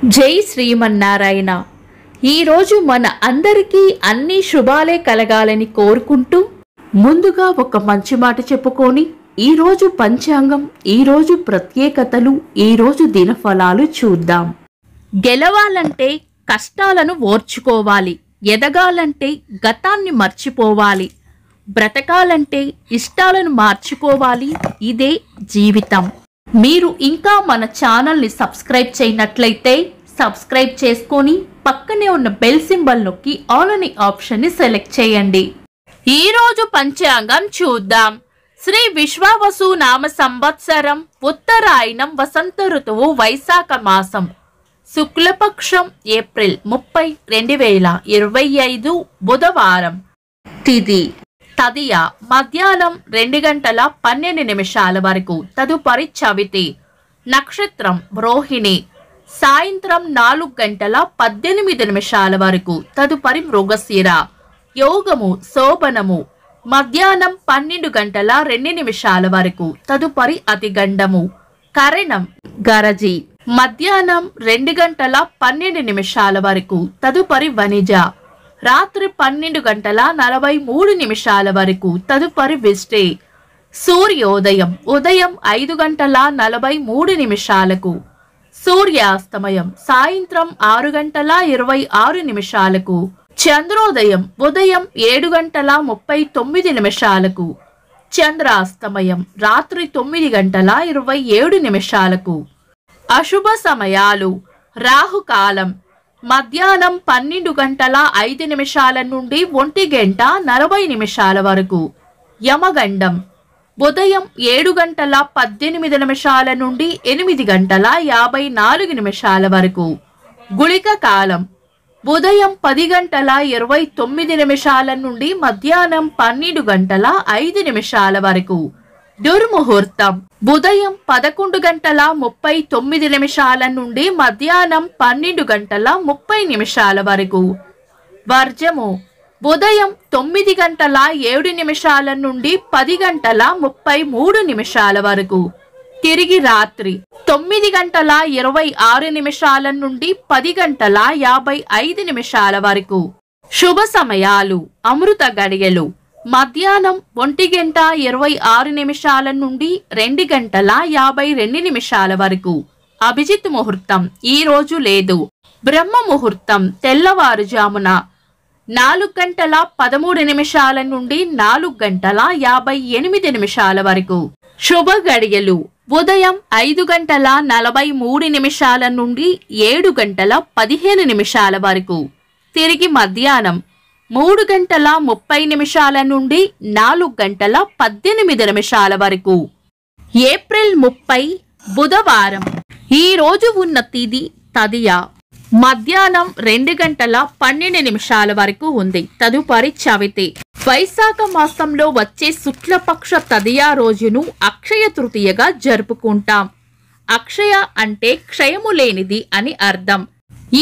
జై శ్రీమన్నారాయణ. ఈరోజు మన అందరికీ అన్ని శుభాలే కలగాలని కోరుకుంటూ ముందుగా ఒక మంచి మాట చెప్పుకొని ఈరోజు పంచాంగం, ఈరోజు ప్రత్యేకతలు, ఈరోజు దినఫలాలు చూద్దాం. గెలవాలంటే కష్టాలను ఓర్చుకోవాలి, ఎదగాలంటే గతాన్ని మర్చిపోవాలి, బ్రతకాలంటే ఇష్టాలను మార్చుకోవాలి. ఇదే జీవితం. మీరు ఇంకా మన ఛానల్ని సబ్స్క్రైబ్ చేయనట్లయితే సబ్స్క్రైబ్ చేసుకొని పక్కనే ఉన్న బెల్ సింబల్ నొక్కి ఆల్ అనే ఆప్షన్ని సెలెక్ట్ చేయండి. ఈరోజు పంచాంగం చూద్దాం. శ్రీ విశ్వావసు నామ సంవత్సరం, ఉత్తరాయణం, వసంత ఋతువు, వైశాఖ మాసం, శుక్లపక్షం, ఏప్రిల్ 30, 2025, బుధవారం. తిథి తదియ, మధ్యాహ్నం 2 గంటల 12 నిమిషాల వరకు, తదుపరి చవితి. నక్షత్రం రోహిణి, సాయంత్రం 4 గంటల 18 నిమిషాల వరకు, తదుపరి మృగశిర. యోగము శోభనము, మధ్యాహ్నం 12 గంటల 2 నిమిషాల వరకు, తదుపరి అతిగండము. కరణం గరజి, మధ్యాహ్నం 2 గంటల 12 నిమిషాల వరకు, తదుపరి వనిజ. రాత్రి 12 గంటల 43 నిమిషాల వరకు, తదుపరి విష్టి. సూర్యోదయం ఉదయం 5 గంటల 43 నిమిషాలకు, సూర్యాస్తమయం సాయంత్రం 6 గంటల 26 నిమిషాలకు, చంద్రోదయం ఉదయం 7 గంటల 39 నిమిషాలకు, చంద్రాస్తమయం రాత్రి 9 గంటల 27 నిమిషాలకు. అశుభ సమయాలు: రాహుకాలం మధ్యాహ్నం 12 గంటల 5 నిమిషాల నుండి 1 గంట 40 నిమిషాల వరకు. యమగండం ఉదయం 7 గంటల 18 నిమిషాల నుండి 8 గంటల 54 నిమిషాల వరకు. గుళిక కాలం ఉదయం 10 గంటల 29 నిమిషాల నుండి మధ్యాహ్నం 12 గంటల 5 నిమిషాల వరకు. దుర్ముహూర్తం ఉదయం 11 గంటల 39 నిమిషాల నుండి మధ్యాహ్నం 12 గంటల 30 నిమిషాల వరకు. వర్జము ఉదయం 9 గంటల 7 నిమిషాల నుండి 10 గంటల 33 నిమిషాల వరకు. తిరిగి రాత్రి 9 గంటల 26 నిమిషాల నుండి 10 గంటల 55 నిమిషాల వరకు. శుభ సమయాలు: అమృత గడియలు మధ్యాహ్నం 1 గంట 26 నిమిషాల నుండి 2 గంటల 52 నిమిషాల వరకు. అభిజిత్ ముహూర్తం ఈ రోజు లేదు. బ్రహ్మ ముహూర్తం తెల్లవారుజామున 4 గంటల 13 నిమిషాల నుండి 4 గంటల 58 నిమిషాల వరకు. శుభ గడియలు ఉదయం 5 గంటల 43 నిమిషాల నుండి 7 గంటల 15 నిమిషాల వరకు. తిరిగి మధ్యాహ్నం 3 గంటల 30 నిమిషాల నుండి 4 గంటల 18 నిమిషాల వరకు. ఏప్రిల్ 30 బుధవారం. ఈ రోజు ఉన్న తిథి తదియ, మధ్యాహ్నం 2 గంటల 12 నిమిషాల వరకు ఉంది, తదుపరి చవితి. వైశాఖ మాసంలో వచ్చే శుక్లపక్ష తదియ రోజును అక్షయ తృతీయగా జరుపుకుంటాం. అక్షయ అంటే క్షయము లేనిది అని అర్థం.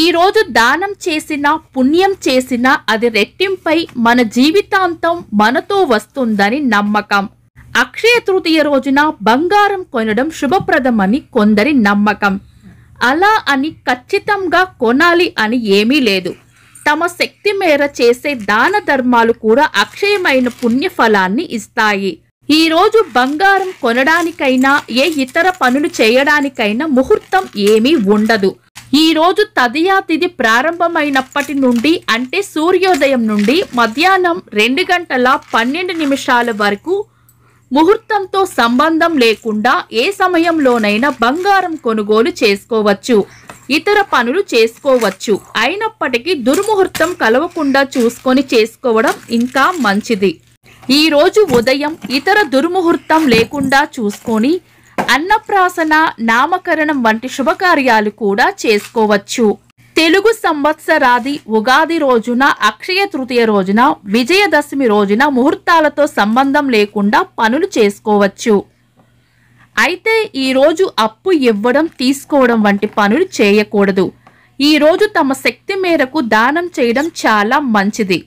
ఈ రోజు దానం చేసినా పుణ్యం చేసినా అది రెట్టింపై మన జీవితాంతం మనతో వస్తుందని నమ్మకం. అక్షయ తృతీయ రోజున బంగారం కొనడం శుభప్రదమని కొందరి నమ్మకం. అలా అని ఖచ్చితంగా కొనాలి అని ఏమీ లేదు. తమ శక్తి మేర చేసే దాన ధర్మాలు కూడా అక్షయమైన పుణ్యఫలాన్ని ఇస్తాయి. ఈ రోజు బంగారం కొనడానికైనా ఏ ఇతర పనులు చేయడానికైనా ముహూర్తం ఏమీ ఉండదు. ఈ రోజు తదియా తిథి ప్రారంభమైనప్పటి నుండి అంటే సూర్యోదయం నుండి మధ్యాహ్నం 2 గంటల 12 నిమిషాల వరకు ముహూర్తంతో సంబంధం లేకుండా ఏ సమయంలోనైనా బంగారం కొనుగోలు చేసుకోవచ్చు, ఇతర పనులు చేసుకోవచ్చు. అయినప్పటికీ దుర్ముహూర్తం కలవకుండా చూసుకొని చేసుకోవడం ఇంకా మంచిది. ఈ రోజు ఉదయం ఇతర దుర్ముహూర్తం లేకుండా చూసుకొని అన్నప్రాసన, నామకరణం వంటి శుభకార్యాలు కూడా చేసుకోవచ్చు. తెలుగు సంవత్సరాది ఉగాది రోజున, అక్షయ తృతీయ రోజున, విజయదశమి రోజున ముహూర్తాలతో సంబంధం లేకుండా పనులు చేసుకోవచ్చు. అయితే ఈ రోజు అప్పు ఇవ్వడం, తీసుకోవడం వంటి పనులు చేయకూడదు. ఈ రోజు తమ శక్తి మేరకు దానం చేయడం చాలా మంచిది.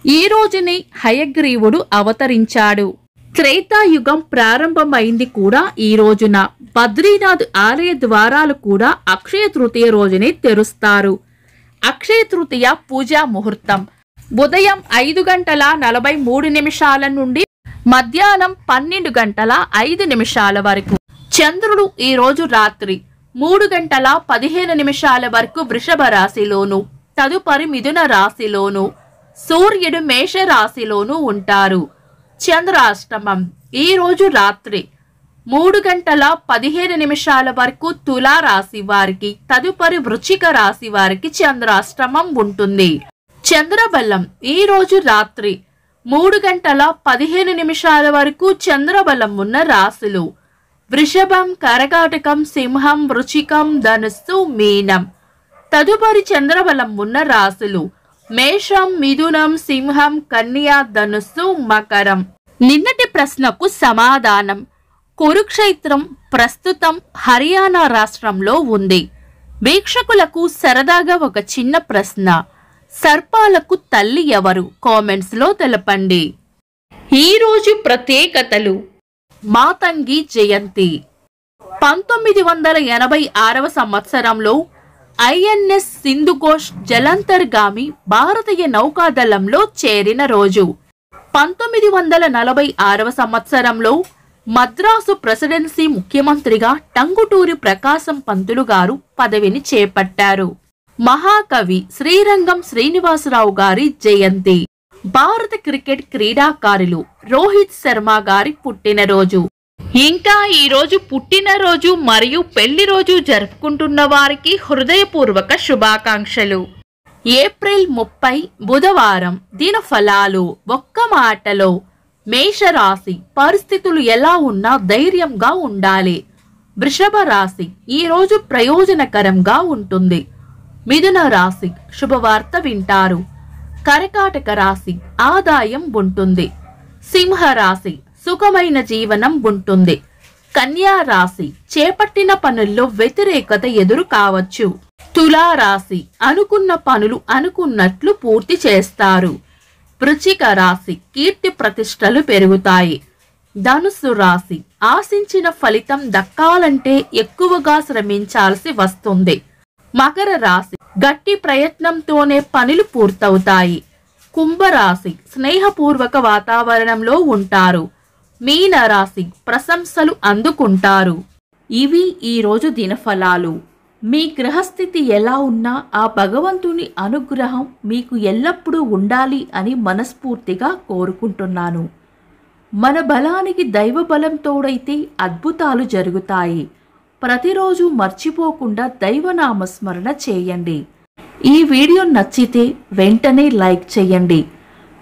ఈ రోజుని హయగ్రీవుడు అవతరించాడు. త్రేతాయుగం ప్రారంభమైంది కూడా ఈ రోజున. బద్రీనాథ్ ఆలయ ద్వారాలు కూడా అక్షయ తృతీయ రోజునే తెరుస్తారు. అక్షయ తృతీయ పూజా ముహూర్తం ఉదయం 5:43 నుండి మధ్యాహ్నం 12:05 వరకు. చంద్రుడు ఈ రోజు రాత్రి 3:15 వరకు వృషభ రాశిలోను, తదుపరి మిథున రాశిలోను, సూర్యుడు మేష రాశిలోను ఉంటారు. చంద్రాష్టమం ఈ రోజు రాత్రి 3:15 వరకు తులా రాశి వారికి, తదుపరి వృశ్చిక రాశి వారికి చంద్రాష్టమం ఉంటుంది. చంద్రబలం ఈ రోజు రాత్రి 3:15 వరకు చంద్రబలం ఉన్న రాశులు వృషభం, కర్కాటకం, సింహం, వృశ్చికం, ధనుస్సు, మీనం. తదుపరి చంద్రబలం ఉన్న రాశులు మేషం, మిథునం, సింహం, కన్య, ధనుస్సు, మకరం. నిన్నటి ప్రశ్నకు సమాధానం. కురుక్షేత్రం ప్రస్తుతం హర్యానా రాష్ట్రంలో ఉంది. వీక్షకులకు సరదాగా ఒక చిన్న ప్రశ్న. సర్పాలకు తల్లి ఎవరు? కామెంట్స్ లో తెలపండి. ఈ రోజు ప్రత్యేకతలు. మాతంగి జయంతి. 1986 సంవత్సరంలో ఐఎన్ఎస్ సింధుఘోష్ జలంతర్గామి భారతీయ నౌకాదళంలో చేరిన రోజు. 1946 సంవత్సరంలో మద్రాసు ప్రెసిడెన్సీ ముఖ్యమంత్రిగా టంగుటూరి ప్రకాశం పంతులు గారు పదవిని చేపట్టారు. మహాకవి శ్రీరంగం శ్రీనివాసరావు గారి జయంతి. భారత క్రికెట్ క్రీడాకారులు రోహిత్ శర్మ గారి పుట్టినరోజు. ఇంకా ఈ రోజు పుట్టినరోజు మరియు పెళ్లి రోజు జరుపుకుంటున్న వారికి హృదయపూర్వక శుభాకాంక్షలు. ఏప్రిల్ 30 బుధవారం. దినఫలాలు. ఒక్క మాటలో మేషరాశి పరిస్థితులు ఎలా ఉన్నా ధైర్యంగా ఉండాలి. వృషభ రాశి ఈ రోజు ప్రయోజనకరంగా ఉంటుంది. మిథున రాశి శుభవార్త వింటారు. కర్కాటక రాశి ఆదాయం ఉంటుంది. సింహ రాశి సుఖమైన జీవనం ఉంటుంది. కన్యా రాశి చేపట్టిన పనుల్లో వ్యతిరేకత ఎదురు కావచ్చు. తులా రాశి అనుకున్న పనులు అనుకున్నట్లు పూర్తి చేస్తారు. వృశ్చిక రాశి కీర్తి ప్రతిష్టలు పెరుగుతాయి. ధనుస్సు రాశి ఆశించిన ఫలితం దక్కాలంటే ఎక్కువగా శ్రమించాల్సి వస్తుంది. మకర రాశి గట్టి ప్రయత్నంతోనే పనులు పూర్తవుతాయి. కుంభరాశి స్నేహపూర్వక వాతావరణంలో ఉంటారు. మీన రాశి ప్రశంసలు అందుకుంటారు. ఇవి ఈ రోజు దినఫలాలు. మీ గ్రహస్థితి ఎలా ఉన్నా ఆ భగవంతుని అనుగ్రహం మీకు ఎల్లప్పుడూ ఉండాలి అని మనస్ఫూర్తిగా కోరుకుంటున్నాను. మన బలానికి దైవ బలం తోడైతే అద్భుతాలు జరుగుతాయి. ప్రతిరోజు మర్చిపోకుండా దైవనామస్మరణ చేయండి. ఈ వీడియో నచ్చితే వెంటనే లైక్ చేయండి.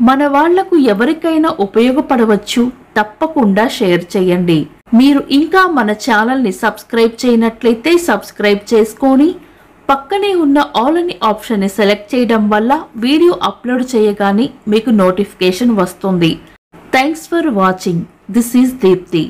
మన వాళ్లకు ఎవరికైనా ఉపయోగపడవచ్చు. తప్పకుండా షేర్ చేయండి. మీరు ఇంకా మన ఛానల్ని సబ్స్క్రైబ్ చేయనట్లయితే సబ్స్క్రైబ్ చేసుకొని పక్కనే ఉన్న ఆల్ అని ఆప్షన్ని సెలెక్ట్ చేయడం వల్ల వీడియో అప్లోడ్ చేయగానే మీకు నోటిఫికేషన్ వస్తుంది. Thanks for watching. This is Deepti.